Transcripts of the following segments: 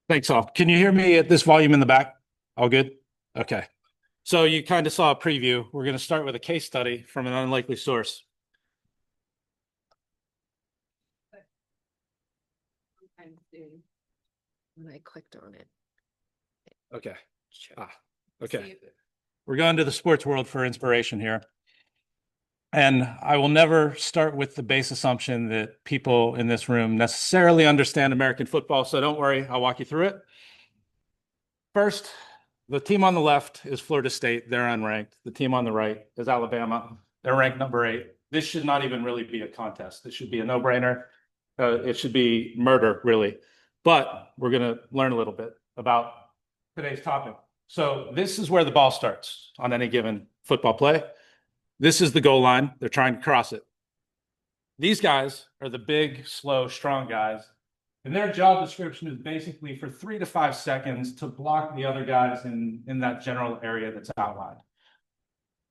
Thanks, all. Can you hear me at this volume in the back? All good? Okay. So you kind of saw a preview. We're going to start with a case study from an unlikely source. When I clicked on it. Okay. Okay. We're going to the sports world for inspiration here. And I will never start with the base assumption that people in this room necessarily understand American football. So don't worry, I'll walk you through it. First, the team on the left is Florida State. They're unranked. The team on the right is Alabama. They're ranked number 8. This should not even really be a contest. This should be a no-brainer. It should be murder, really. But we're going to learn a little bit about today's topic. So this is where the ball starts on any given football play. This is the goal line. They're trying to cross it. These guys are the big, slow, strong guys. And their job description is basically for 3 to 5 seconds to block the other guys in that general area that's outlined.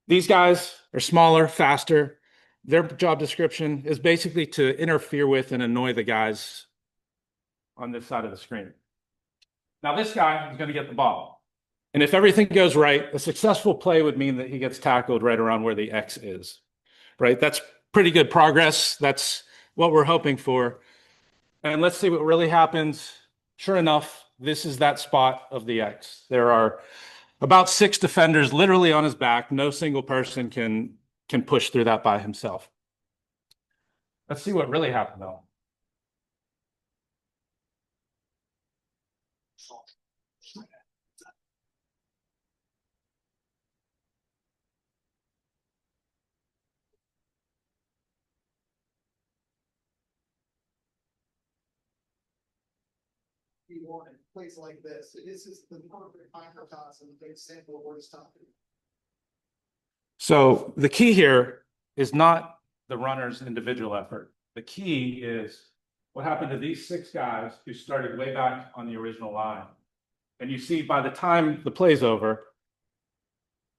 These guys are smaller, faster. Their job description is basically to interfere with and annoy the guys on this side of the screen. Now, this guy is going to get the ball. And if everything goes right, a successful play would mean that he gets tackled right around where the X is, right? That's pretty good progress. That's what we're hoping for. And let's see what really happens. Sure enough, this is that spot of the X. There are about 6 defenders literally on his back. No single person can push through that by himself. Let's see what really happened, though. You want in a place like this. This is the perfect microcosm, the example of what it's talking. So the key here is not the runner's individual effort. The key is what happened to these 6 guys who started way back on the original line. And you see by the time the play's over,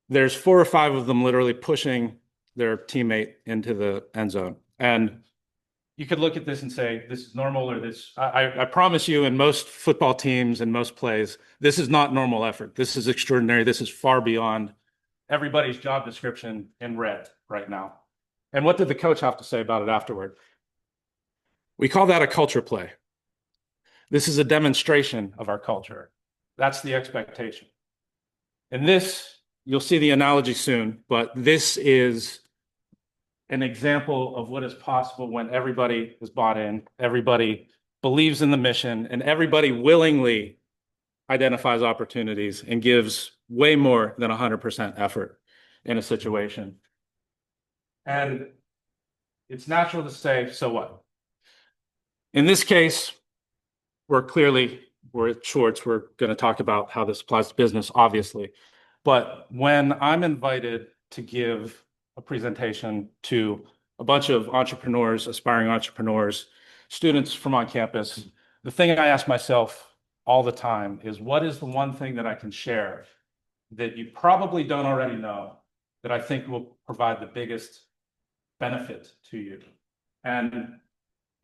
there's 4 or 5 of them literally pushing their teammate into the end zone. And you could look at this and say, this is normal, or this, I promise you, in most football teams and most plays, this is not normal effort. This is extraordinary. This is far beyond everybody's job description in red right now. And what did the coach have to say about it afterward? We call that a culture play. This is a demonstration of our culture. That's the expectation. And this, you'll see the analogy soon, but this is an example of what is possible when everybody is bought in, everybody believes in the mission, and everybody willingly identifies opportunities and gives way more than 100% effort in a situation. And it's natural to say, so what? In this case, we're at Schwartz. We're going to talk about how this applies to business, obviously. But when I'm invited to give a presentation to a bunch of entrepreneurs, aspiring entrepreneurs, students from on campus, the thing I ask myself all the time is, what is the one thing that I can share that you probably don't already know that I think will provide the biggest benefit to you? And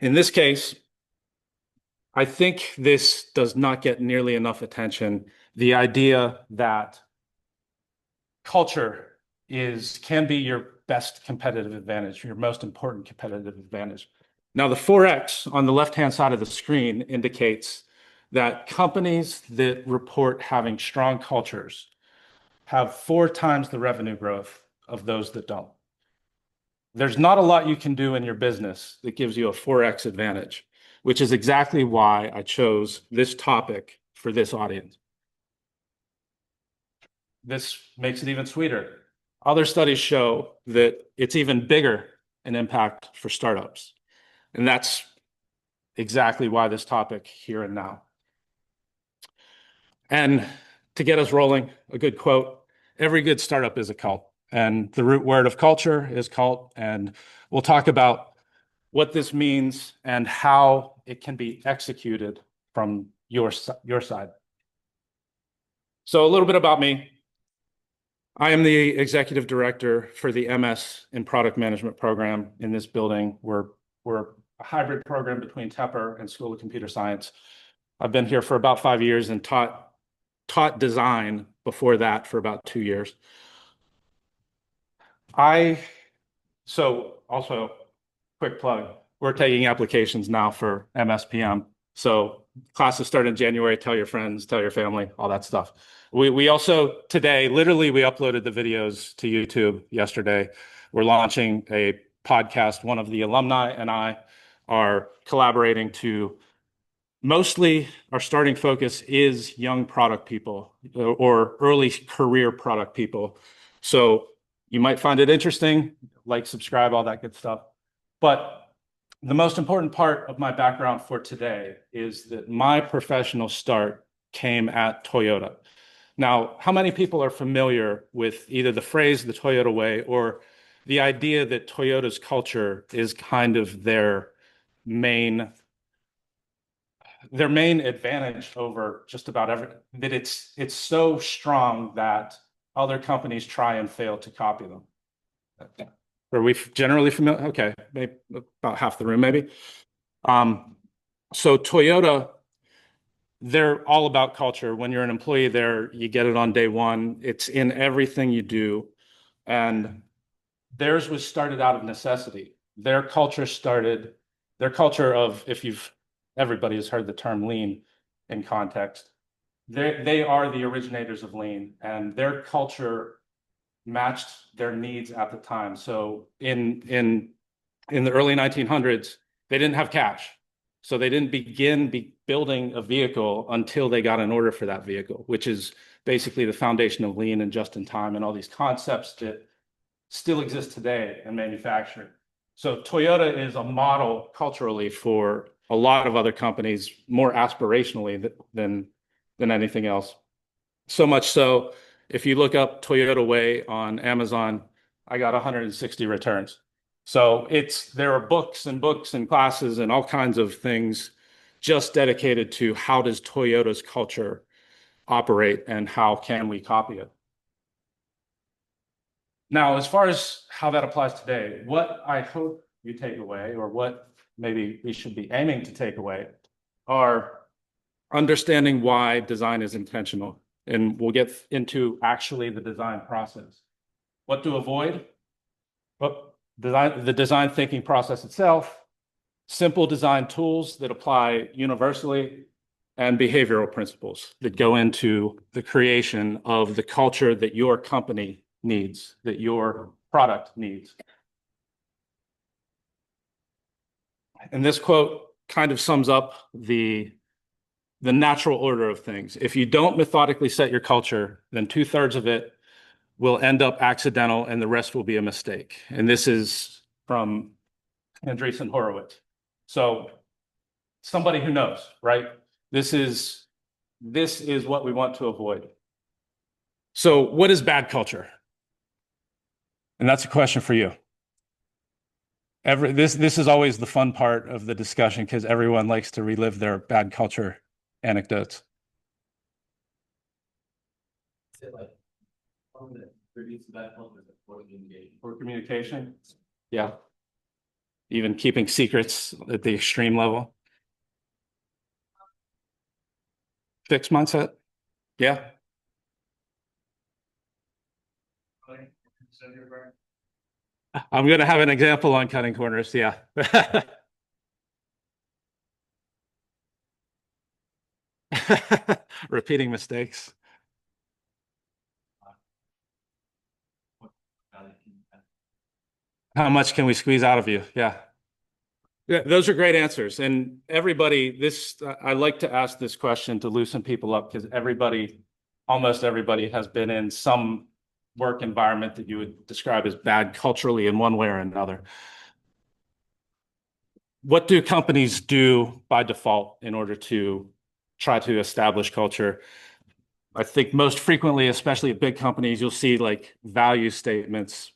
in this case, I think this does not get nearly enough attention. The idea that culture can be your best competitive advantage, your most important competitive advantage. Now, the 4X on the left-hand side of the screen indicates that companies that report having strong cultures have 4 times the revenue growth of those that don't. There's not a lot you can do in your business that gives you a 4X advantage, which is exactly why I chose this topic for this audience. This makes it even sweeter. Other studies show that it's even bigger an impact for startups. And that's exactly why this topic here and now. And to get us rolling, a good quote: every good startup is a cult. And the root word of culture is cult. And we'll talk about what this means and how it can be executed from your side. So a little bit about me. I am the executive director for the MS in Product Management program in this building. We're a hybrid program between Tepper and School of Computer Science. I've been here for about 5 years and taught design before that for about 2 years. So also, quick plug, we're taking applications now for MSPM. So classes start in January. Tell your friends, tell your family, all that stuff. We also today, literally, we uploaded the videos to YouTube yesterday. We're launching a podcast. One of the alumni and I are collaborating to mostly our starting focus is young product people or early career product people. So you might find it interesting, like, subscribe, all that good stuff. But the most important part of my background for today is that my professional start came at Toyota. Now, how many people are familiar with either the phrase the Toyota way or the idea that Toyota's culture is kind of main their main advantage over just about everything, that it's so strong that other companies try and fail to copy them? Are we generally familiar? Okay, maybe about half the room, maybe. So Toyota, they're all about culture. When you're an employee there, you get it on day one. It's in everything you do. And theirs was started out of necessity. Their culture of, everybody has heard the term lean in context. They are the originators of lean, and their culture matched their needs at the time. So in the early 1900s, they didn't have cash. So they didn't begin building a vehicle until they got an order for that vehicle, which is basically the foundation of lean and just in time and all these concepts that still exist today in manufacturing. So Toyota is a model culturally for a lot of other companies, more aspirationally than anything else. So much so, if you look up Toyota Way on Amazon, I got 160 returns. So there are books and classes and all kinds of things just dedicated to how does Toyota's culture operate and how can we copy it. Now, as far as how that applies today, what I hope you take away, or what maybe we should be aiming to take away, are understanding why design is intentional. And we'll get into actually the design process. What to avoid? The design thinking process itself, simple design tools that apply universally, and behavioral principles that go into the creation of the culture that your company needs, that your product needs. And this quote kind of sums up the natural order of things. If you don't methodically set your culture, then 2/3 of it will end up accidental and the rest will be a mistake. And this is from Andreessen Horowitz. So somebody who knows, right? This is what we want to avoid. So what is bad culture? And that's a question for you. This is always the fun part of the discussion because everyone likes to relive their bad culture anecdotes. For communication? Yeah. Even keeping secrets at the extreme level. Fixed mindset? Yeah. I'm going to have an example on cutting corners. Yeah. Repeating mistakes. How much can we squeeze out of you? Yeah. Yeah, those are great answers. And I like to ask this question to loosen people up because almost everybody has been in some work environment that you would describe as bad culturally in one way or another. What do companies do by default in order to try to establish culture? I think most frequently, especially at big companies, you'll see like value statements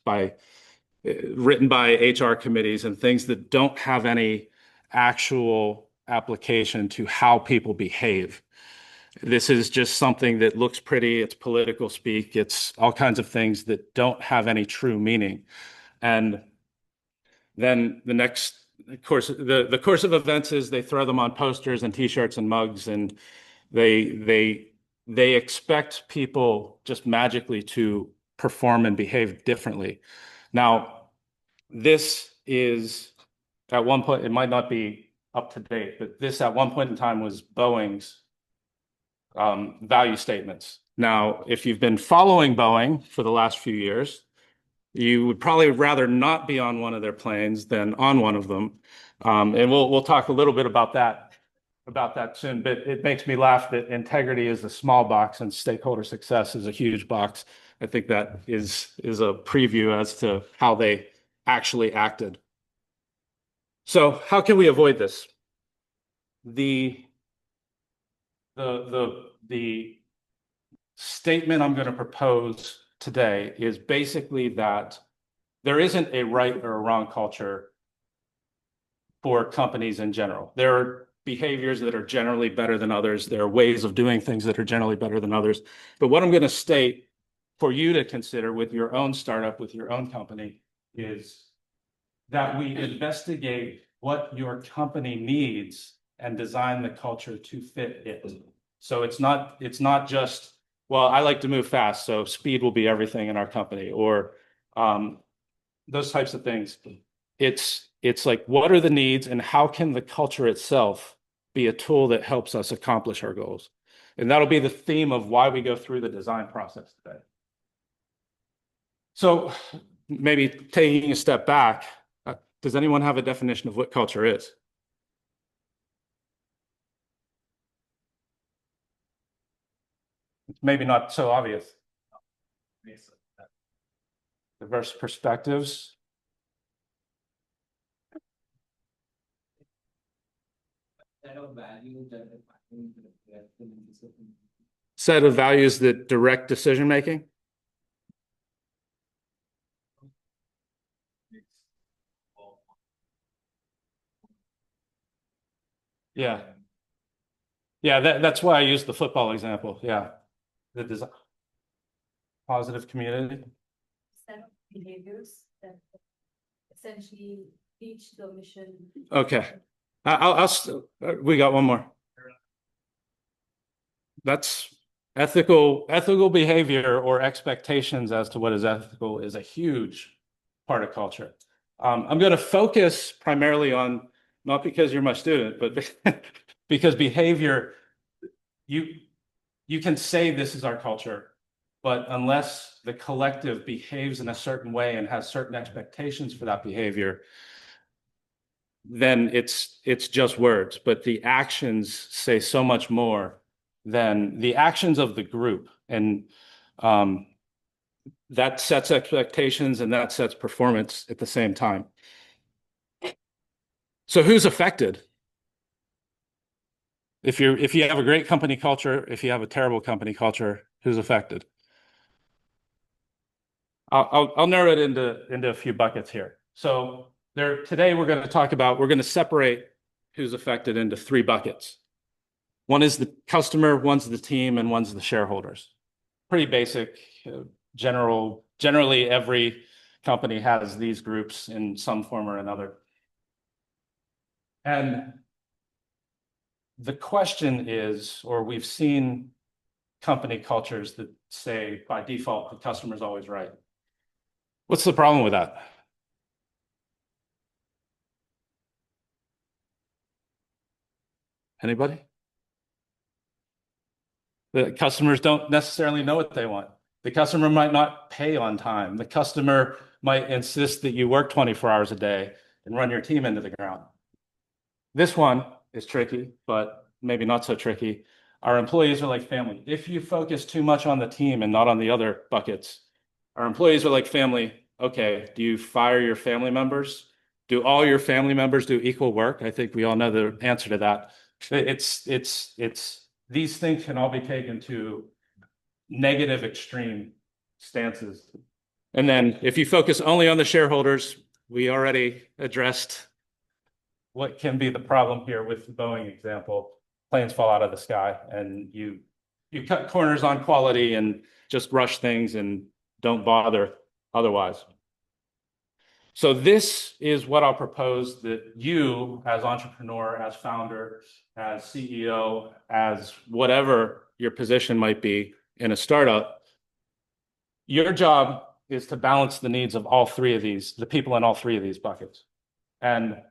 written by HR committees and things that don't have any actual application to how people behave. This is just something that looks pretty. It's political speak. It's all kinds of things that don't have any true meaning. And then the next of course, the course of events is they throw them on posters and T-shirts and mugs, and they expect people just magically to perform and behave differently. Now, this is at one point, it might not be up to date, but this at one point in time was Boeing's value statements. Now, if you've been following Boeing for the last few years, you would probably rather not be on one of their planes than on one of them. And we'll talk a little bit about that soon, but it makes me laugh that integrity is a small box and stakeholder success is a huge box. I think that is a preview as to how they actually acted. So how can we avoid this? The statement I'm going to propose today is basically that there isn't a right or a wrong culture for companies in general. There are behaviors that are generally better than others. There are ways of doing things that are generally better than others. But what I'm going to state for you to consider with your own startup, with your own company, is that we investigate what your company needs and design the culture to fit it. So it's not just, well, I like to move fast, so speed will be everything in our company, or those types of things. It's like, what are the needs and how can the culture itself be a tool that helps us accomplish our goals? And that'll be the theme of why we go through the design process today. So maybe taking a step back, does anyone have a definition of what culture is? It's maybe not so obvious. Diverse perspectives. Set of values that direct decision making. Yeah. Yeah, that's why I used the football example. Yeah. The design. Positive community. Set of behaviors that essentially reach the mission. Okay. We got one more. That's ethical behavior or expectations as to what is ethical is a huge part of culture. I'm going to focus primarily on, not because you're my student, but because behavior, you can say this is our culture, but unless the collective behaves in a certain way and has certain expectations for that behavior, then it's just words. But the actions say so much more than the actions of the group. And that sets expectations and that sets performance at the same time. So who's affected? If you have a great company culture, if you have a terrible company culture, who's affected? I'll narrow it into a few buckets here. So today we're going to separate who's affected into three buckets. One is the customer, one's the team, and one's the shareholders. Pretty basic, generally every company has these groups in some form or another. And the question is, or we've seen company cultures that say by default, the customer's always right. What's the problem with that? Anybody? The customers don't necessarily know what they want. The customer might not pay on time. The customer might insist that you work 24 hours a day and run your team into the ground. This one is tricky, but maybe not so tricky. Our employees are like family. If you focus too much on the team and not on the other buckets, our employees are like family. Okay, do you fire your family members? Do all your family members do equal work? I think we all know the answer to that. These things can all be taken to negative extreme stances. And then if you focus only on the shareholders, we already addressed what can be the problem here with the Boeing example. Planes fall out of the sky and you cut corners on quality and just rush things and don't bother otherwise. So this is what I'll propose that you, as entrepreneur, as founder, as CEO, as whatever your position might be in a startup, your job is to balance the needs of all three of these, the people in all three of these buckets. And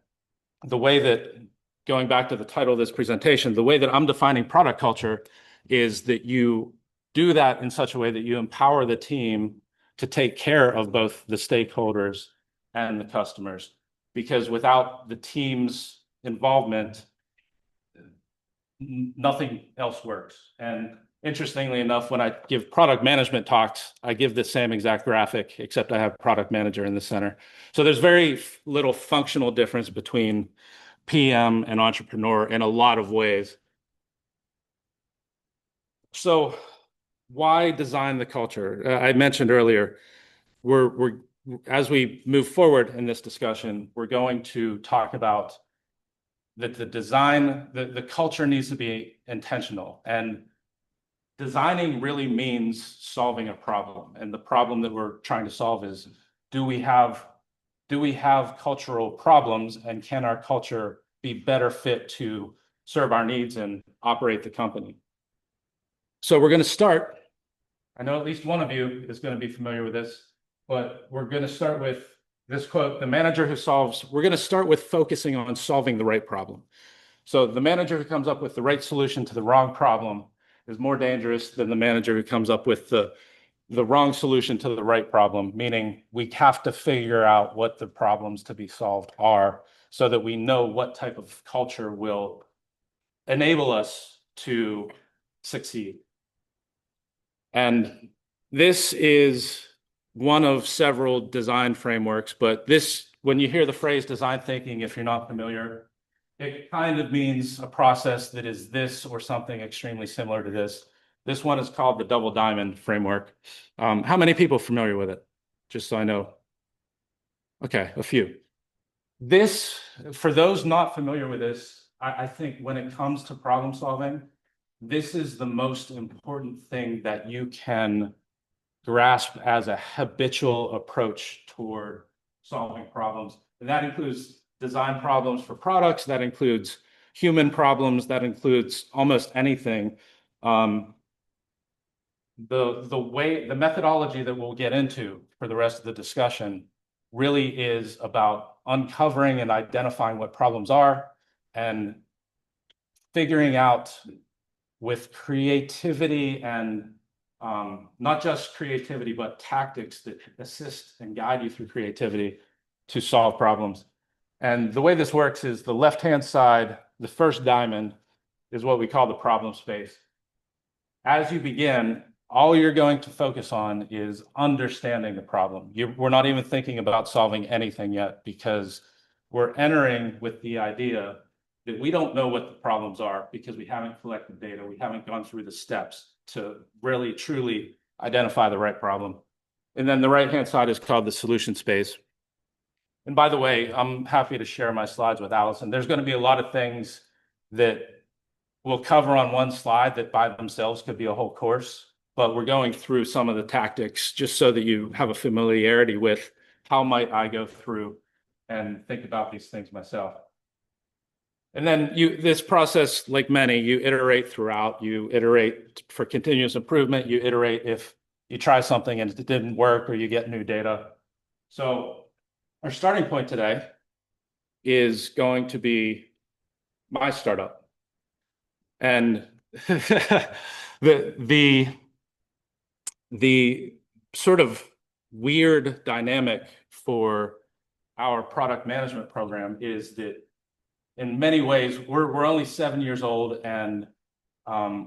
the way that, going back to the title of this presentation, the way that I'm defining product culture is that you do that in such a way that you empower the team to take care of both the stakeholders and the customers. Because without the team's involvement, nothing else works. And interestingly enough, when I give product management talks, I give the same exact graphic, except I have product manager in the center. So there's very little functional difference between PM and entrepreneur in a lot of ways. So why design the culture? I mentioned earlier, we're as we move forward in this discussion, we're going to talk about that the design, the culture needs to be intentional. And designing really means solving a problem. And the problem that we're trying to solve is, do we have cultural problems, and can our culture be better fit to serve our needs and operate the company? So we're going to start, I know at least one of you is going to be familiar with this, but we're going to start with this quote, the manager who solves, we're going to start with focusing on solving the right problem. So the manager who comes up with the right solution to the wrong problem is more dangerous than the manager who comes up with the wrong solution to the right problem, meaning we have to figure out what the problems to be solved are so that we know what type of culture will enable us to succeed. And this is one of several design frameworks, but this, when you hear the phrase design thinking, if you're not familiar, it kind of means a process that is this or something extremely similar to this. This one is called the double diamond framework. How many people are familiar with it? Just so I know. Okay, a few. This, for those not familiar with this, I think when it comes to problem solving, this is the most important thing that you can grasp as a habitual approach toward solving problems. And that includes design problems for products, that includes human problems, that includes almost anything. The methodology that we'll get into for the rest of the discussion really is about uncovering and identifying what problems are and figuring out with creativity and not just creativity, but tactics that assist and guide you through creativity to solve problems. And the way this works is the left-hand side, the first diamond, is what we call the problem space. As you begin, all you're going to focus on is understanding the problem. We're not even thinking about solving anything yet, because we're entering with the idea that we don't know what the problems are because we haven't collected data. We haven't gone through the steps to really, truly identify the right problem. And then the right-hand side is called the solution space. And by the way, I'm happy to share my slides with Allison. There's going to be a lot of things that we'll cover on one slide that by themselves could be a whole course, but we're going through some of the tactics just so that you have a familiarity with how might I go through and think about these things myself. And then this process, like many, you iterate throughout. You iterate for continuous improvement. You iterate if you try something and it didn't work or you get new data. So our starting point today is going to be my startup. And the sort of weird dynamic for our product management program is that in many ways, we're only 7 years old, and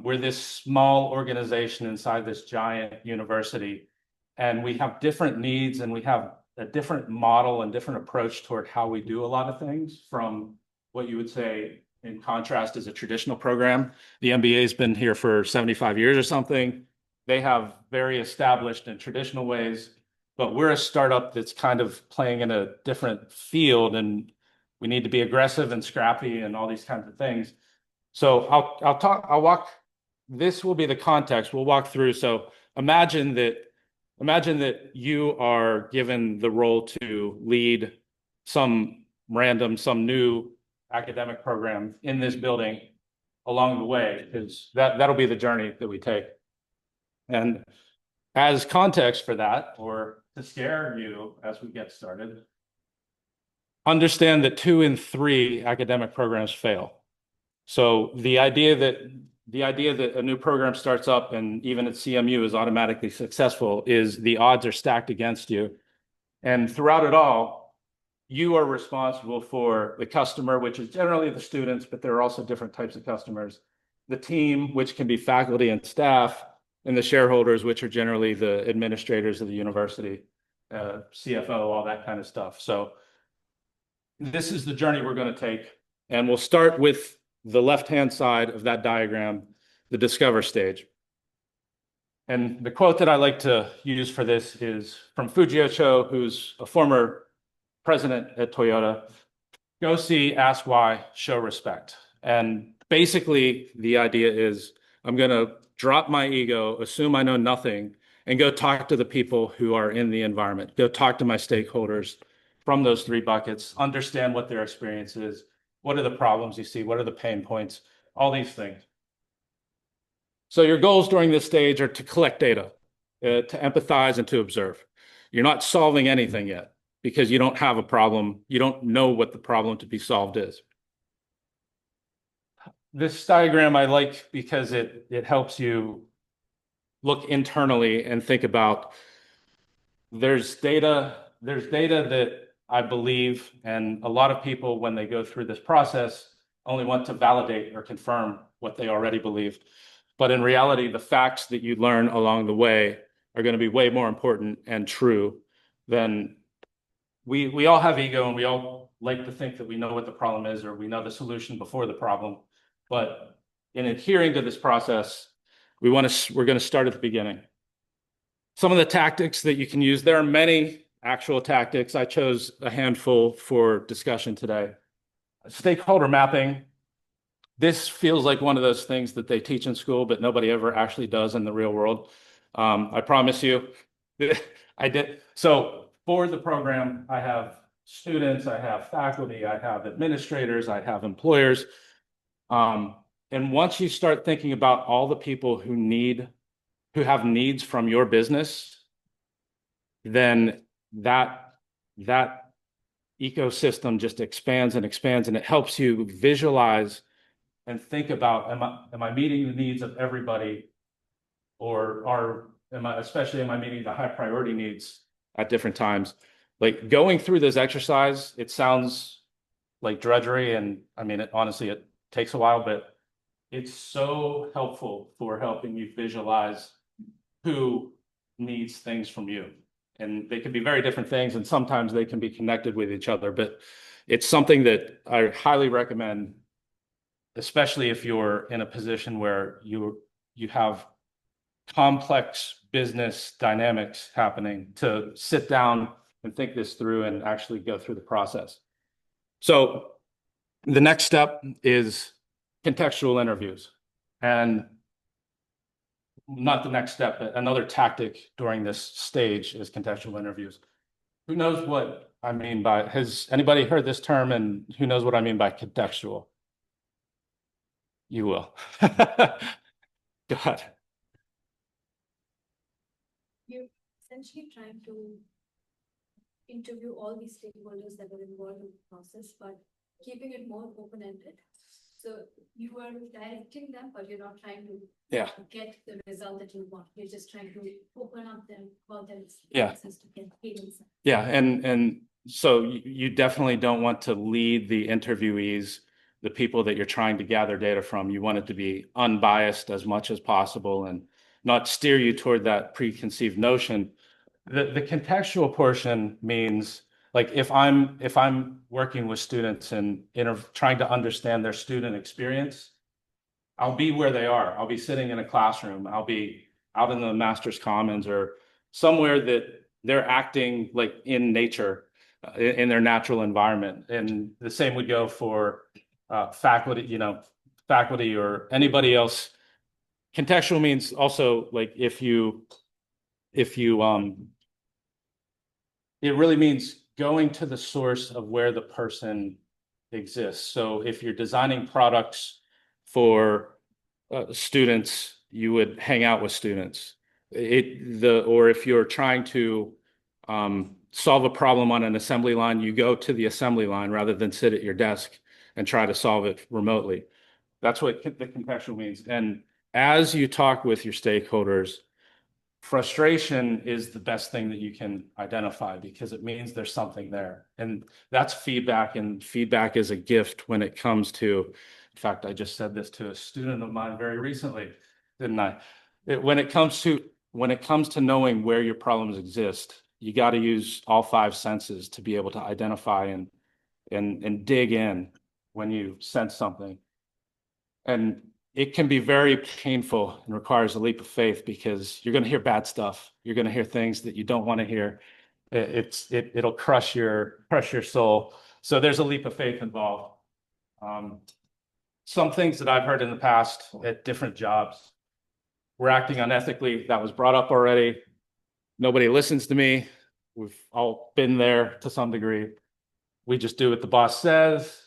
we're this small organization inside this giant university, and we have different needs, and we have a different model and different approach toward how we do a lot of things from what you would say in contrast is a traditional program. The MBA has been here for 75 years or something. They have very established and traditional ways, but we're a startup that's kind of playing in a different field, and we need to be aggressive and scrappy and all these kinds of things. So I'll walk, this will be the context. We'll walk through. So imagine that you are given the role to lead some new academic program in this building along the way, because that'll be the journey that we take. And as context for that, or to scare you as we get started, understand that 2 in 3 academic programs fail. So the idea that a new program starts up and even at CMU is automatically successful is the odds are stacked against you. And throughout it all, you are responsible for the customer, which is generally the students, but there are also different types of customers, the team, which can be faculty and staff, and the shareholders, which are generally the administrators of the university, CFO, all that kind of stuff. So this is the journey we're going to take. And we'll start with the left-hand side of that diagram, the discover stage. And the quote that I like to use for this is from Fujio Cho, who's a former president at Toyota. Go see, ask why, show respect. And basically the idea is I'm going to drop my ego, assume I know nothing, and go talk to the people who are in the environment. Go talk to my stakeholders from those 3 buckets, understand what their experience is, what are the problems you see, what are the pain points, all these things. So your goals during this stage are to collect data, to empathize and to observe. You're not solving anything yet because you don't have a problem. You don't know what the problem to be solved is. This diagram I like because it helps you look internally and think about there's data that I believe, and a lot of people, when they go through this process, only want to validate or confirm what they already believe. But in reality, the facts that you learn along the way are going to be way more important and true than we all have ego, and we all like to think that we know what the problem is or we know the solution before the problem. But in adhering to this process, we're going to start at the beginning. Some of the tactics that you can use, there are many actual tactics. I chose a handful for discussion today. Stakeholder mapping. This feels like one of those things that they teach in school, but nobody ever actually does in the real world. I promise you, I did. So for the program, I have students, I have faculty, I have administrators, I have employers. And once you start thinking about all the people who have needs from your business, then that ecosystem just expands and expands, and it helps you visualize and think about, am I meeting the needs of everybody, or am I meeting the high priority needs at different times? Like going through this exercise, it sounds like drudgery, and I mean, honestly, it takes a while, but it's so helpful for helping you visualize who needs things from you. And they can be very different things, and sometimes they can be connected with each other, but it's something that I highly recommend, especially if you're in a position where you have complex business dynamics happening, to sit down and think this through and actually go through the process. So the next step is contextual interviews. And not the next step, but another tactic during this stage is contextual interviews. Who knows what I mean by, has anybody heard this term, and who knows what I mean by contextual? You will. Go ahead. You're essentially trying to interview all these stakeholders that are involved in the process, but keeping it more open-ended. So you are directing them, but you're not trying to get the result that you want. You're just trying to open up them for them access to get insight. Yeah, and so you definitely don't want to lead the interviewees, the people that you're trying to gather data from. You want it to be unbiased as much as possible and not steer you toward that preconceived notion. The contextual portion means, like, if I'm working with students and trying to understand their student experience, I'll be where they are. I'll be sitting in a classroom. I'll be out in the Master's Commons or somewhere that they're acting like in nature, in their natural environment. And the same would go for faculty, faculty or anybody else. Contextual means also, like, it really means going to the source of where the person exists. So if you're designing products for students, you would hang out with students. Or if you're trying to solve a problem on an assembly line, you go to the assembly line rather than sit at your desk and try to solve it remotely. That's what the contextual means. And as you talk with your stakeholders, frustration is the best thing that you can identify because it means there's something there. And that's feedback, and feedback is a gift when it comes to, in fact, I just said this to a student of mine very recently, didn't I? When it comes to knowing where your problems exist, you got to use all five senses to be able to identify and dig in when you sense something. And it can be very painful and requires a leap of faith because you're going to hear bad stuff. You're going to hear things that you don't want to hear. It'll crush your soul. So there's a leap of faith involved. Some things that I've heard in the past at different jobs, we're acting unethically. That was brought up already. Nobody listens to me. We've all been there to some degree. We just do what the boss says.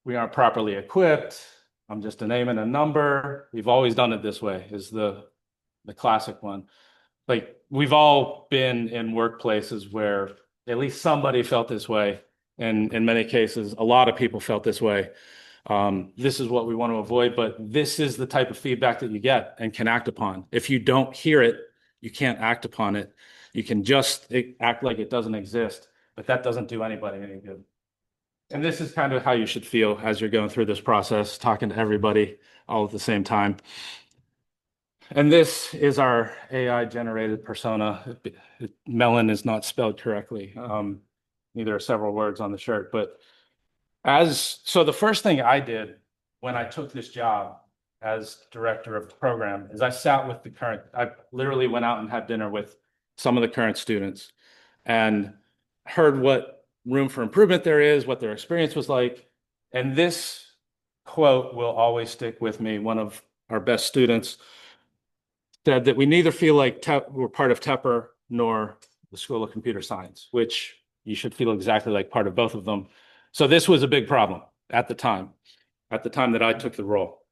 We aren't properly equipped. I'm just a name and a number. We've always done it this way is the classic one. Like we've all been in workplaces where at least somebody felt this way. And in many cases, a lot of people felt this way. This is what we want to avoid, but this is the type of feedback that you get and can act upon. If you don't hear it, you can't act upon it. You can just act like it doesn't exist, but that doesn't do anybody any good. And this is kind of how you should feel as you're going through this process, talking to everybody all at the same time. And this is our AI generated persona. Mellon is not spelled correctly. Neither are several words on the shirt, but so the first thing I did when I took this job as director of the program is I sat with I literally went out and had dinner with some of the current students and heard what room for improvement there is, what their experience was like. And this quote will always stick with me. One of our best students said that we neither feel like we're part of Tepper nor the School of Computer Science, which you should feel exactly like part of both of them. So this was a big problem at the time that I took the role.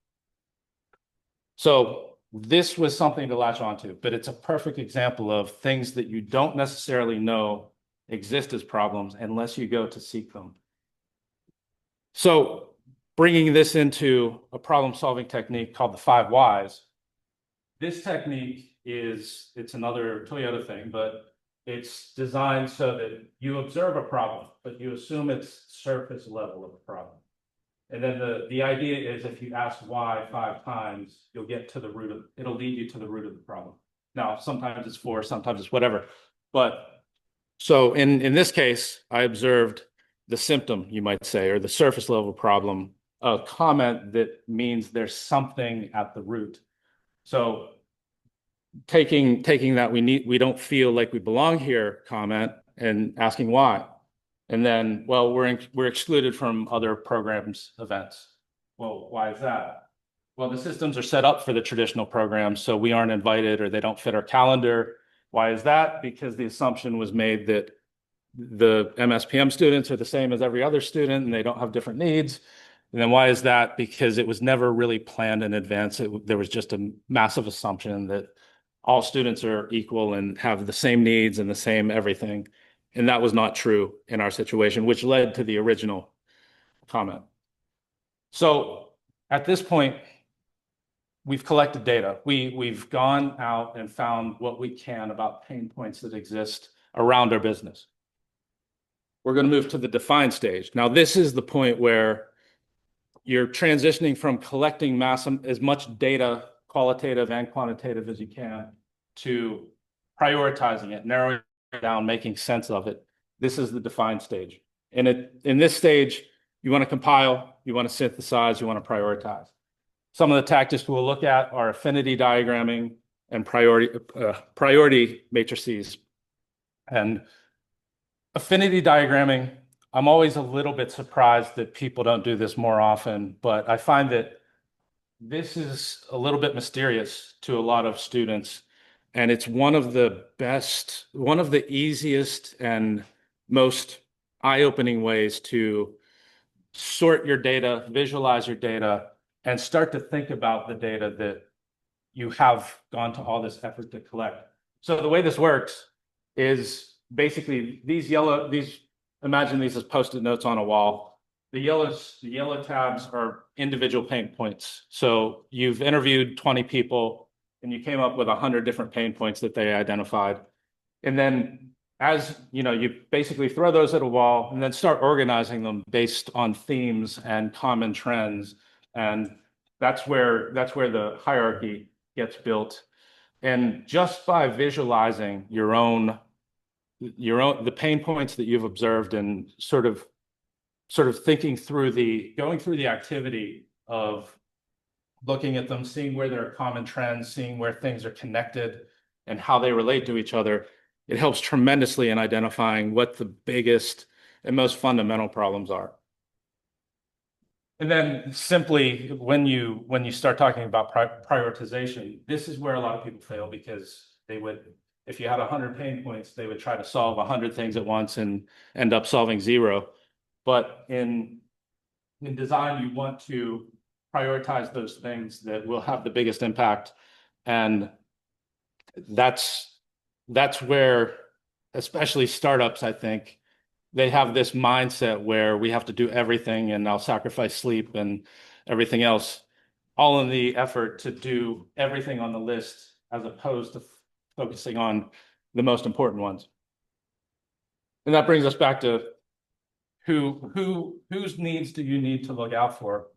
So this was something to latch onto, but it's a perfect example of things that you don't necessarily know exist as problems unless you go to seek them. So bringing this into a problem-solving technique called the 5 whys. This technique it's another Toyota thing, but it's designed so that you observe a problem, but you assume it's surface level of a problem. And then the idea is if you ask why 5 times, you'll get to it'll lead you to the root of the problem. Now, sometimes it's 4, sometimes it's whatever. But so in this case, I observed the symptom, you might say, or the surface level problem, a comment that means there's something at the root. So taking that we don't feel like we belong here comment and asking why. And then, well, we're excluded from other programs events. Well, why is that? Well, the systems are set up for the traditional programs, so we aren't invited or they don't fit our calendar. Why is that? Because the assumption was made that the MSPM students are the same as every other student and they don't have different needs. And then why is that? Because it was never really planned in advance. There was just a massive assumption that all students are equal and have the same needs and the same everything. And that was not true in our situation, which led to the original comment. So at this point, we've collected data. We've gone out and found what we can about pain points that exist around our business. We're going to move to the define stage. Now, this is the point where you're transitioning from collecting as much data, qualitative and quantitative as you can, to prioritizing it, narrowing it down, making sense of it. This is the define stage. And in this stage, you want to compile, you want to synthesize, you want to prioritize. Some of the tactics we'll look at are affinity diagramming and priority matrices. And affinity diagramming, I'm always a little bit surprised that people don't do this more often, but I find that this is a little bit mysterious to a lot of students. And it's one of the easiest and most eye-opening ways to sort your data, visualize your data, and start to think about the data that you have gone to all this effort to collect. So the way this works is basically imagine these as Post-it notes on a wall. The yellow tabs are individual pain points. So you've interviewed 20 people and you came up with 100 different pain points that they identified. And then as you know, you basically throw those at a wall and then start organizing them based on themes and common trends. And that's where the hierarchy gets built. And just by visualizing the pain points that you've observed and sort of going through the activity of looking at them, seeing where there are common trends, seeing where things are connected and how they relate to each other, it helps tremendously in identifying what the biggest and most fundamental problems are. And then simply when you start talking about prioritization, this is where a lot of people fail, because if you had 100 pain points, they would try to solve 100 things at once and end up solving 0. But in design, you want to prioritize those things that will have the biggest impact. And that's where, especially startups, I think, they have this mindset where we have to do everything and I'll sacrifice sleep and everything else, all in the effort to do everything on the list, as opposed to focusing on the most important ones. And that brings us back to whose needs do you need to look out for?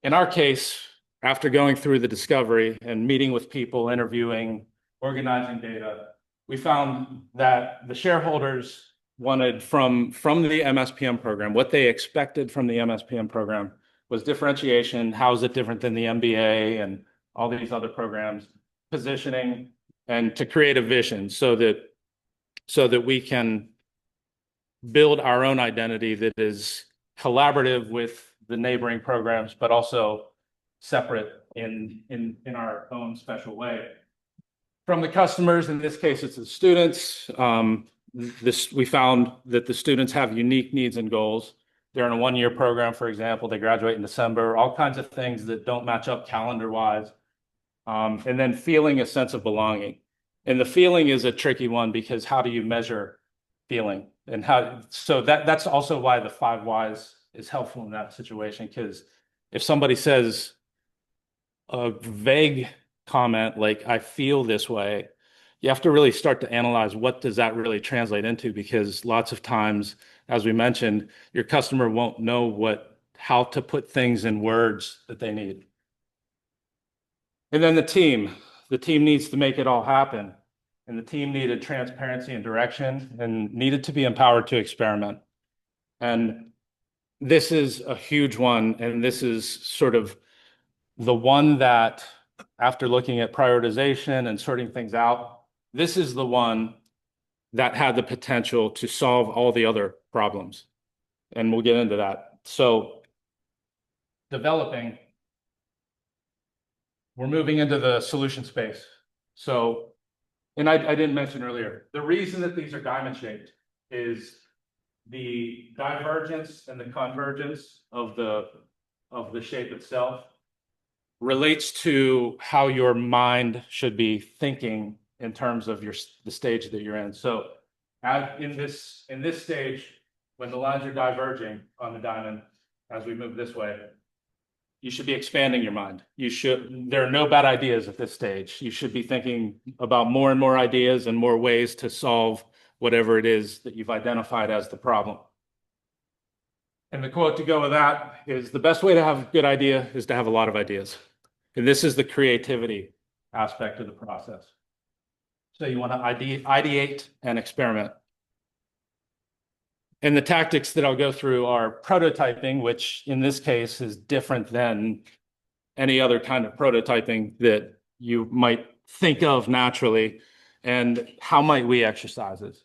In our case, after going through the discovery and meeting with people, interviewing, organizing data, we found that the shareholders wanted from the MSPM program, what they expected from the MSPM program was differentiation. How is it different than the MBA and all these other programs? Positioning, and to create a vision so that we can build our own identity that is collaborative with the neighboring programs, but also separate in our own special way. From the customers, in this case, it's the students. We found that the students have unique needs and goals. They're in a one-year program, for example. They graduate in December, all kinds of things that don't match up calendar-wise. And then feeling a sense of belonging. And the feeling is a tricky one, because how do you measure feeling? And so that's also why the 5 whys is helpful in that situation, because if somebody says a vague comment like "I feel this way," you have to really start to analyze what does that really translate into, because lots of times, as we mentioned, your customer won't know how to put things in words that they need. And then the team needs to make it all happen. And the team needed transparency and direction and needed to be empowered to experiment. And this is a huge one. And this is sort of the one that, after looking at prioritization and sorting things out, this is the one that had the potential to solve all the other problems. And we'll get into that. So developing, we're moving into the solution space. So, and I didn't mention earlier, the reason that these are diamond shaped is the divergence and the convergence of the shape itself relates to how your mind should be thinking in terms of the stage that you're in. So in this stage, when the lines are diverging on the diamond, as we move this way, you should be expanding your mind. There are no bad ideas at this stage. You should be thinking about more and more ideas and more ways to solve whatever it is that you've identified as the problem. And the quote to go with that is, the best way to have a good idea is to have a lot of ideas. And this is the creativity aspect of the process. So you want to ideate and experiment. And the tactics that I'll go through are prototyping, which in this case is different than any other kind of prototyping that you might think of naturally. And how might we exercise this?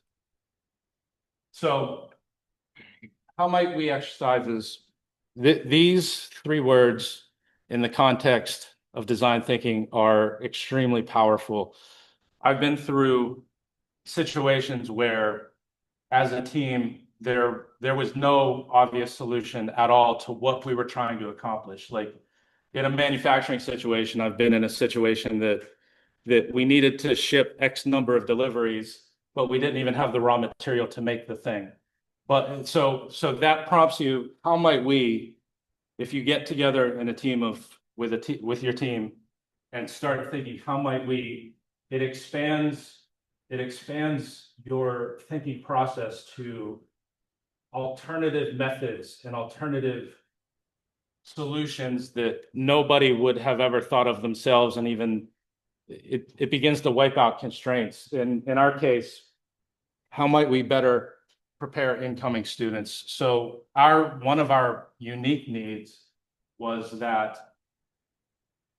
So how might we exercise this? These 3 words in the context of design thinking are extremely powerful. I've been through situations where as a team, there was no obvious solution at all to what we were trying to accomplish. Like in a manufacturing situation, I've been in a situation that we needed to ship X number of deliveries, but we didn't even have the raw material to make the thing. But so that prompts you, how might we, if you get together in a team with your team and start thinking, how might we, it expands your thinking process to alternative methods and alternative solutions that nobody would have ever thought of themselves, and even it begins to wipe out constraints. In our case, how might we better prepare incoming students? So one of our unique needs was that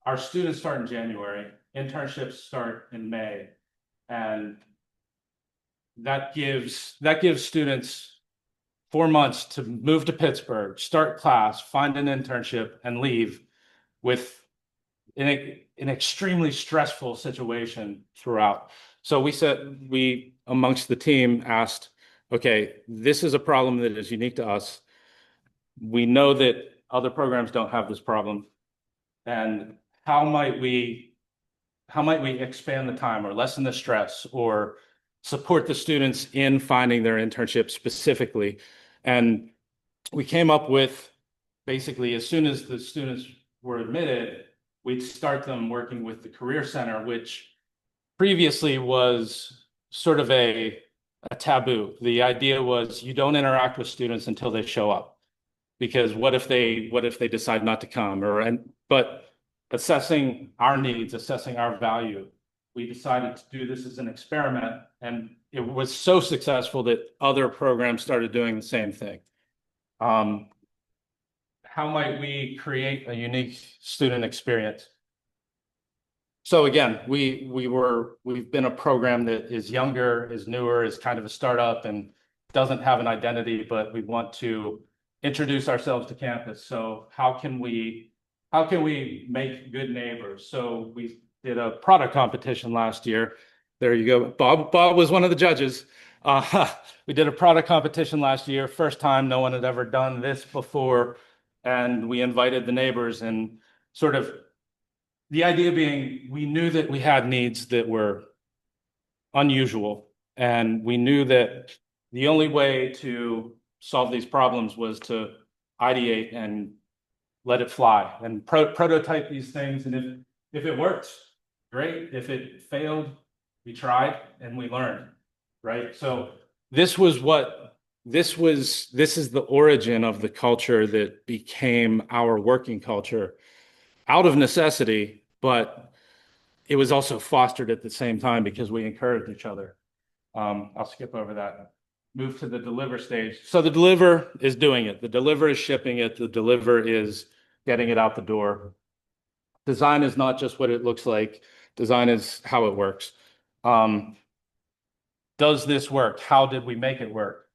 our students start in January, internships start in May, and that gives students 4 months to move to Pittsburgh, start class, find an internship, and leave with an extremely stressful situation throughout. So we amongst the team asked, okay, this is a problem that is unique to us. We know that other programs don't have this problem. And how might we expand the time or lessen the stress or support the students in finding their internship specifically? And we came up with, basically, as soon as the students were admitted, we'd start them working with the Career Center, which previously was sort of a taboo. The idea was you don't interact with students until they show up, because what if they decide not to come? But assessing our needs, assessing our value, we decided to do this as an experiment, and it was so successful that other programs started doing the same thing. How might we create a unique student experience? So again, we've been a program that is younger, is newer, is kind of a startup, and doesn't have an identity, but we want to introduce ourselves to campus. So how can we make good neighbors? So we did a product competition last year. There you go. Bob was one of the judges. We did a product competition last year. First time, no one had ever done this before. And we invited the neighbors, and sort of the idea being, we knew that we had needs that were unusual. And we knew that the only way to solve these problems was to ideate and let it fly and prototype these things. And if it worked, great. If it failed, we tried and we learned, right? So this is the origin of the culture that became our working culture out of necessity, but it was also fostered at the same time because we encouraged each other. I'll skip over that. Move to the deliver stage. So the deliver is doing it. The deliver is shipping it. The deliver is getting it out the door. Design is not just what it looks like. Design is how it works. Does this work? How did we make it work?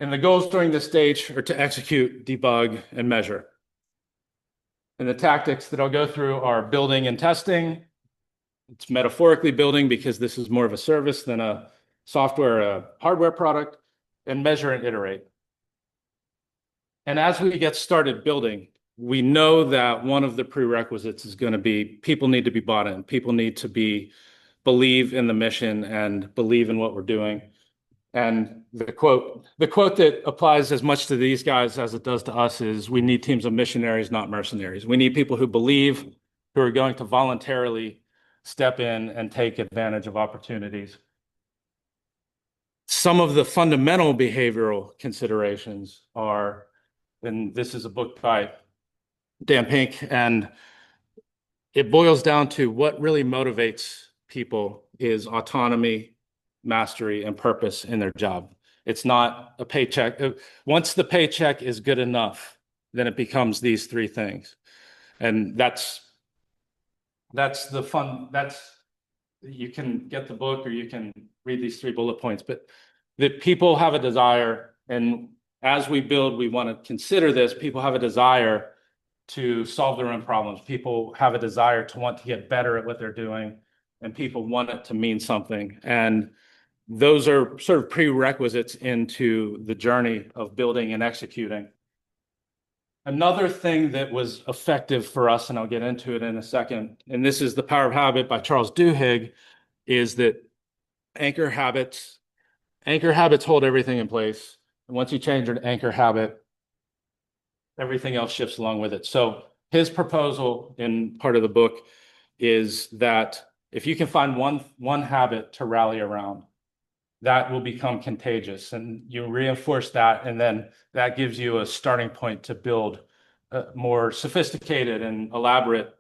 And the goals during this stage are to execute, debug, and measure. And the tactics that I'll go through are building and testing. It's metaphorically building because this is more of a service than a software, a hardware product, and measure and iterate. And as we get started building, we know that one of the prerequisites is going to be people need to be bought in. People need to believe in the mission and believe in what we're doing. And the quote that applies as much to these guys as it does to us is, we need teams of missionaries, not mercenaries. We need people who believe, who are going to voluntarily step in and take advantage of opportunities. Some of the fundamental behavioral considerations are, and this is a book by Dan Pink, and it boils down to what really motivates people is autonomy, mastery, and purpose in their job. It's not a paycheck. Once the paycheck is good enough, then it becomes these three things. And that's the fun. You can get the book or you can read these 3 bullet points, but that people have a desire, and as we build, we want to consider this. People have a desire to solve their own problems. People have a desire to want to get better at what they're doing, and people want it to mean something. And those are sort of prerequisites into the journey of building and executing. Another thing that was effective for us, and I'll get into it in a second, and this is The Power of Habit by Charles Duhigg, is that anchor habits hold everything in place. And once you change an anchor habit, everything else shifts along with it. So his proposal in part of the book is that if you can find one habit to rally around, that will become contagious, and you reinforce that, and then that gives you a starting point to build a more sophisticated and elaborate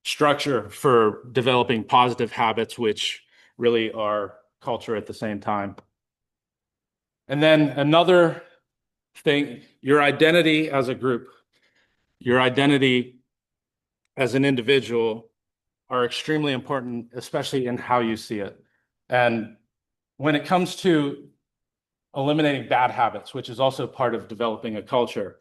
structure for developing positive habits, which really are culture at the same time. And then another thing, your identity as a group, your identity as an individual are extremely important, especially in how you see it. And when it comes to eliminating bad habits, which is also part of developing a culture,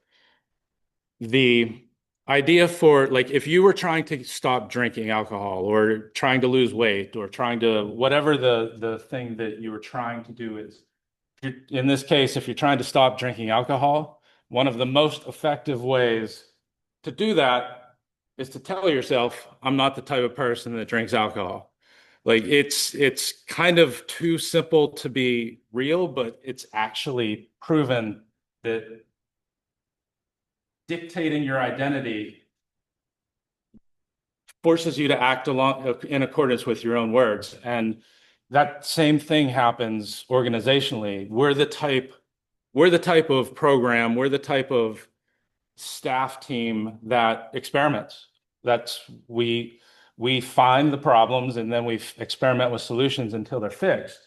the idea for, like, if you were trying to stop drinking alcohol or trying to lose weight or trying to, whatever the thing that you were trying to do is, in this case, if you're trying to stop drinking alcohol, one of the most effective ways to do that is to tell yourself, I'm not the type of person that drinks alcohol. Like, it's kind of too simple to be real, but it's actually proven that dictating your identity forces you to act along in accordance with your own words. And that same thing happens organizationally. We're the type of program, we're the type of staff team that experiments. We find the problems and then we experiment with solutions until they're fixed.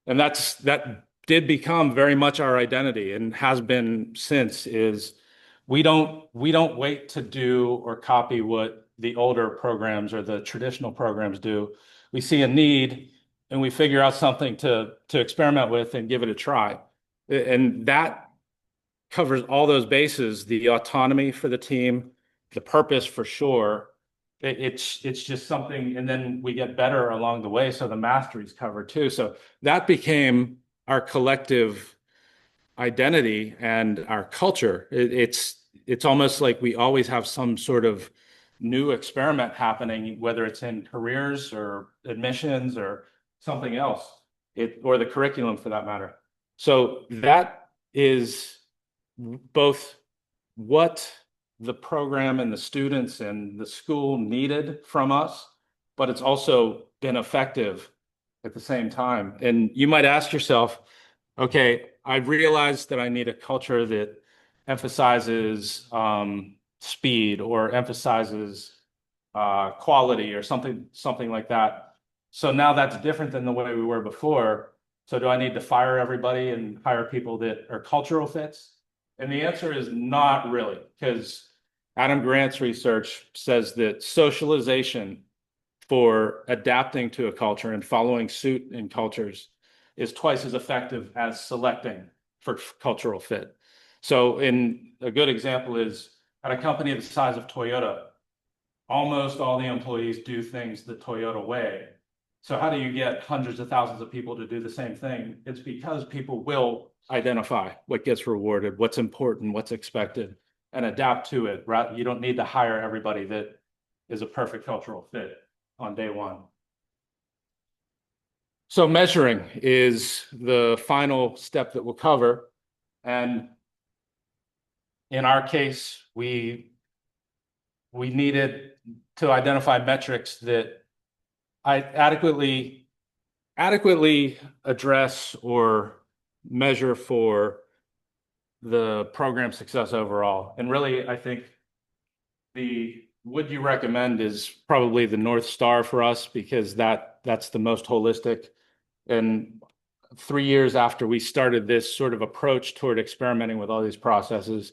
And that did become very much our identity, and has been since, is we don't wait to do or copy what the older programs or the traditional programs do. We see a need and we figure out something to experiment with and give it a try. And that covers all those bases: the autonomy for the team, the purpose for sure. It's just something, and then we get better along the way, so the mastery is covered too. So that became our collective identity and our culture. It's almost like we always have some sort of new experiment happening, whether it's in careers or admissions or something else, or the curriculum for that matter. So that is both what the program and the students and the school needed from us, but it's also been effective at the same time. And you might ask yourself, okay, I realized that I need a culture that emphasizes speed or emphasizes quality or something like that. So now that's different than the way we were before. So do I need to fire everybody and hire people that are cultural fits? And the answer is not really, because Adam Grant's research says that socialization for adapting to a culture and following suit in cultures is twice as effective as selecting for cultural fit. So a good example is at a company the size of Toyota, almost all the employees do things the Toyota way. So how do you get hundreds of thousands of people to do the same thing? It's because people will identify what gets rewarded, what's important, what's expected, and adapt to it. Right? You don't need to hire everybody that is a perfect cultural fit on day one. So measuring is the final step that we'll cover. And in our case, we needed to identify metrics that adequately address or measure for the program success overall. And really, I think the would you recommend is probably the North Star for us, because that's the most holistic. And 3 years after we started this sort of approach toward experimenting with all these processes,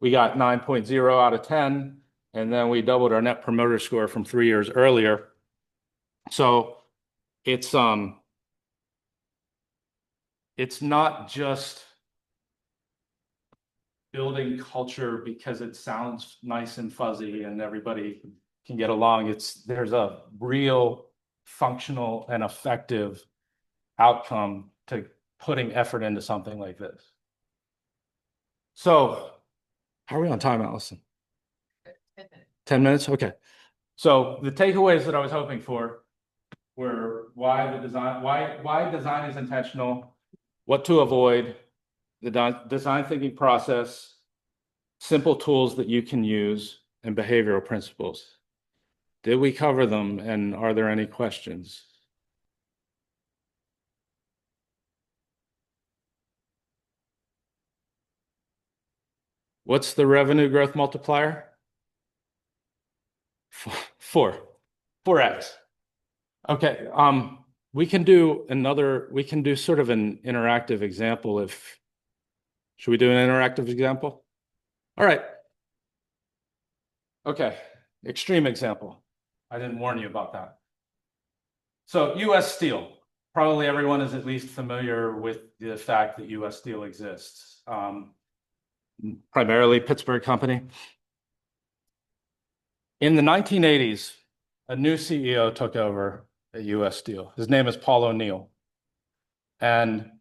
we got 9.0 out of 10, and then we doubled our net promoter score from 3 years earlier. So it's not just building culture because it sounds nice and fuzzy and everybody can get along. There's a real functional and effective outcome to putting effort into something like this. So, how are we on time, Allison? 10 minutes? Okay. So the takeaways that I was hoping for were why design is intentional, what to avoid, the design thinking process, simple tools that you can use, and behavioral principles. Did we cover them, and are there any questions? What's the revenue growth multiplier? 4x. Okay, we can do sort of an interactive example should we do an interactive example? All right. Okay, extreme example. I didn't warn you about that. So US Steel, probably everyone is at least familiar with the fact that US Steel exists. Primarily Pittsburgh company. In the 1980s, a new CEO took over at US Steel. His name is Paul O'Neill. And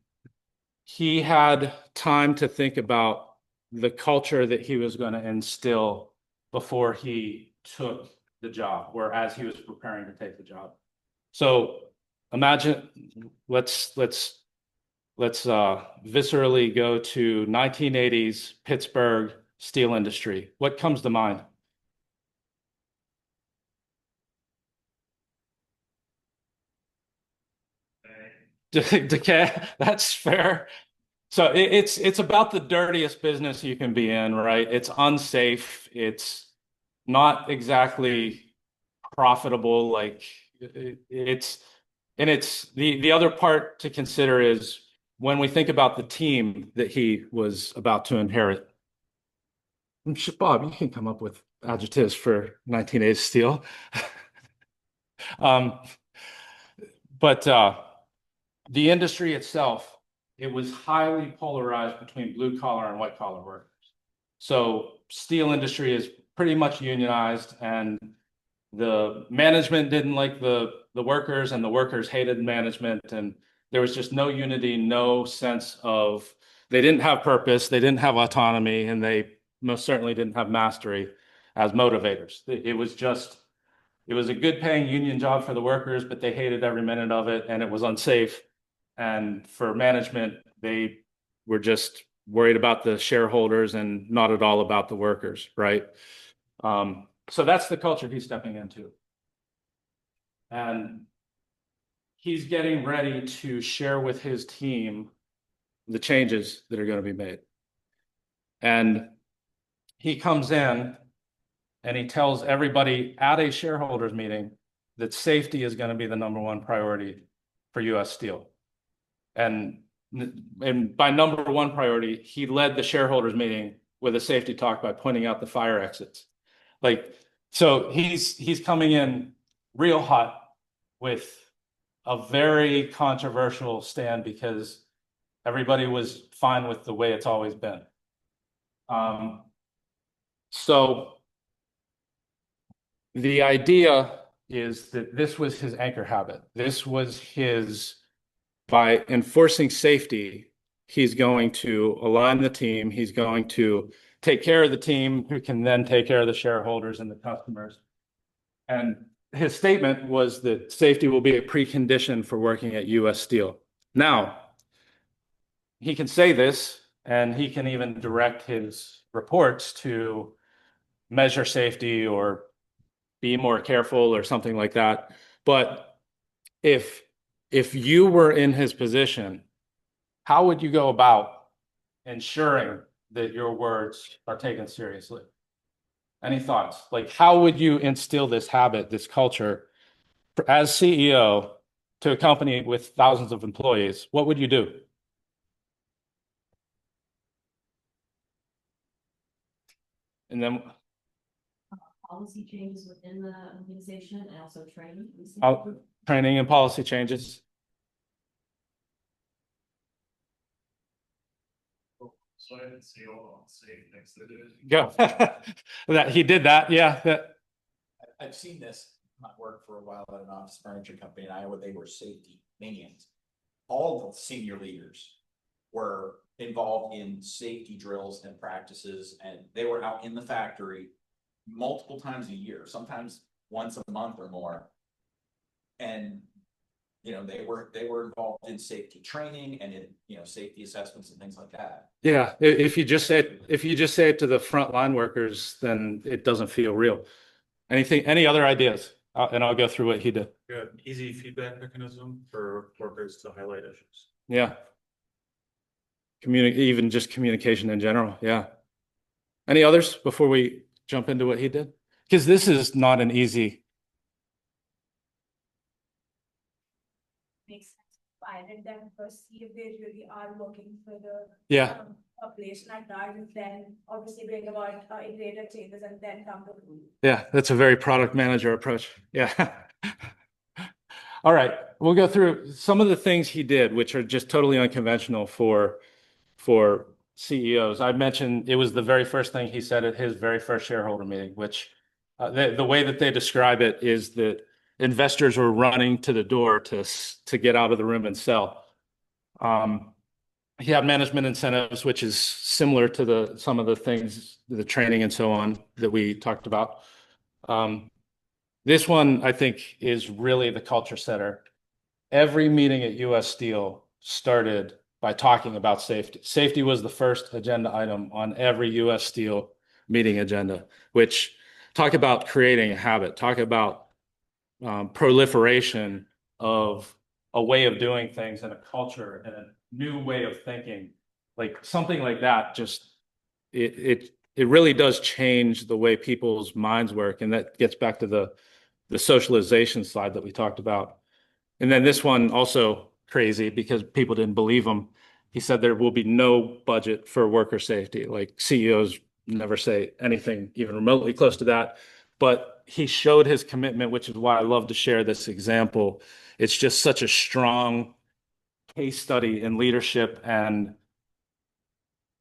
he had time to think about the culture that he was going to instill before he took the job, or as he was preparing to take the job. So imagine, let's viscerally go to 1980s Pittsburgh steel industry. What comes to mind? Decay. That's fair. So it's about the dirtiest business you can be in, right? It's unsafe. It's not exactly profitable. Like it's the other part to consider is when we think about the team that he was about to inherit. Bob, you can come up with adjectives for 1980s steel. But the industry itself, it was highly polarized between blue collar and white collar workers. So steel industry is pretty much unionized, and the management didn't like the workers, and the workers hated management, and there was just no unity, no sense of, they didn't have purpose, they didn't have autonomy, and they most certainly didn't have mastery as motivators. It was a good paying union job for the workers, but they hated every minute of it, and it was unsafe. And for management, they were just worried about the shareholders and not at all about the workers, right? So that's the culture he's stepping into. And he's getting ready to share with his team the changes that are going to be made. And he comes in and he tells everybody at a shareholders meeting that safety is going to be the #1 priority for US Steel. And by #1 priority, he led the shareholders meeting with a safety talk by pointing out the fire exits. Like, so he's coming in real hot with a very controversial stand because everybody was fine with the way it's always been. So the idea is that this was his anchor habit. This was his, by enforcing safety, he's going to align the team. He's going to take care of the team, who can then take care of the shareholders and the customers. And his statement was that safety will be a precondition for working at US Steel. Now, he can say this, and he can even direct his reports to measure safety or be more careful or something like that. But if you were in his position, how would you go about ensuring that your words are taken seriously? Any thoughts? Like, how would you instill this habit, this culture, as CEO to a company with thousands of employees? What would you do? And then Policy changes within the organization and also training. training and policy changes. So I didn't see all safe next to it. Go. That he did that, yeah. I've seen this. I worked for a while at an office furniture company in Iowa. They were safety maniacs. all the senior leaders were involved in safety drills and practices, and they were out in the factory multiple times a year, sometimes once a month or more. And, you know, they were involved in safety training and in, you know, safety assessments and things like that. Yeah, if you just say it to the frontline workers, then it doesn't feel real. Any other ideas? And I'll go through what he did. Good, easy feedback mechanism for workers to highlight issues. Yeah. Even just communication in general. Yeah. Any others before we jump into what he did? Because this is not an easy. Makes sense. Pilot them first, see if they really are looking for the Yeah. population at large, and then obviously bring about iterative changes and then come to. Yeah, that's a very product manager approach. Yeah. All right, we'll go through some of the things he did, which are just totally unconventional for CEOs. I mentioned it was the very first thing he said at his very first shareholder meeting, which the way that they describe it is that investors were running to the door to get out of the room and sell. He had management incentives, which is similar to some of the things, the training and so on that we talked about. This one, I think, is really the culture setter. Every meeting at US Steel started by talking about safety. Safety was the first agenda item on every US Steel meeting agenda, which talk about creating a habit, talk about proliferation of a way of doing things and a culture and a new way of thinking. Like something like that, just it really does change the way people's minds work. And that gets back to the socialization slide that we talked about. And then this one also crazy because people didn't believe him. He said there will be no budget for worker safety. Like CEOs never say anything even remotely close to that. But he showed his commitment, which is why I love to share this example. It's just such a strong case study in leadership and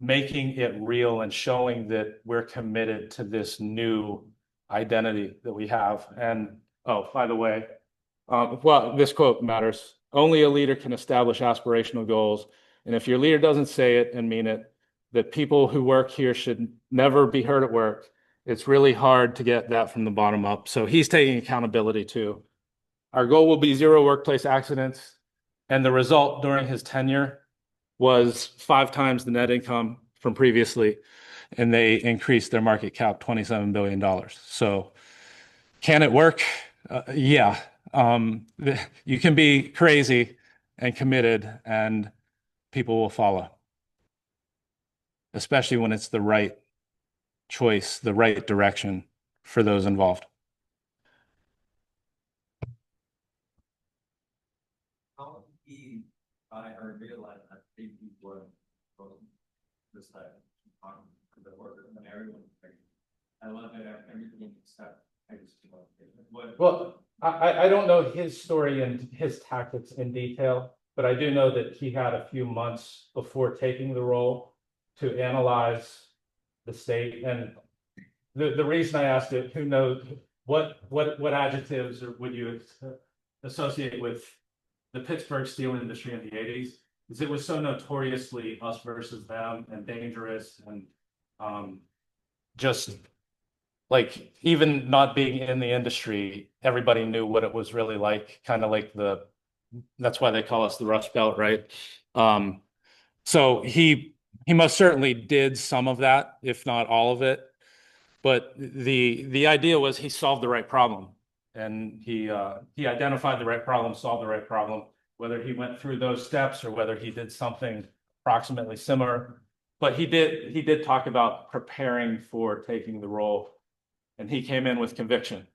making it real and showing that we're committed to this new identity that we have. And oh, by the way, well, this quote matters. Only a leader can establish aspirational goals. And if your leader doesn't say it and mean it, that people who work here should never be hurt at work, it's really hard to get that from the bottom up. So he's taking accountability too. Our goal will be 0 workplace accidents. And the result during his tenure was 5 times the net income from previously. And they increased their market cap $27 billion. So can it work? Yeah. You can be crazy and committed and people will follow, especially when it's the right choice, the right direction for those involved. I realized I think people were this time the work and everyone. I love it. Everything except I just Well, I don't know his story and his tactics in detail, but I do know that he had a few months before taking the role to analyze the state. And the reason I asked it, who knows what adjectives would you associate with the Pittsburgh steel industry in the 80s? Is it was so notoriously us versus them and dangerous and just like even not being in the industry, everybody knew what it was really like, kind of like that's why they call us the Rust Belt, right? So he most certainly did some of that, if not all of it. But the idea was he solved the right problem, and he identified the right problem, solved the right problem, whether he went through those steps or whether he did something approximately similar. But he did talk about preparing for taking the role, and he came in with conviction.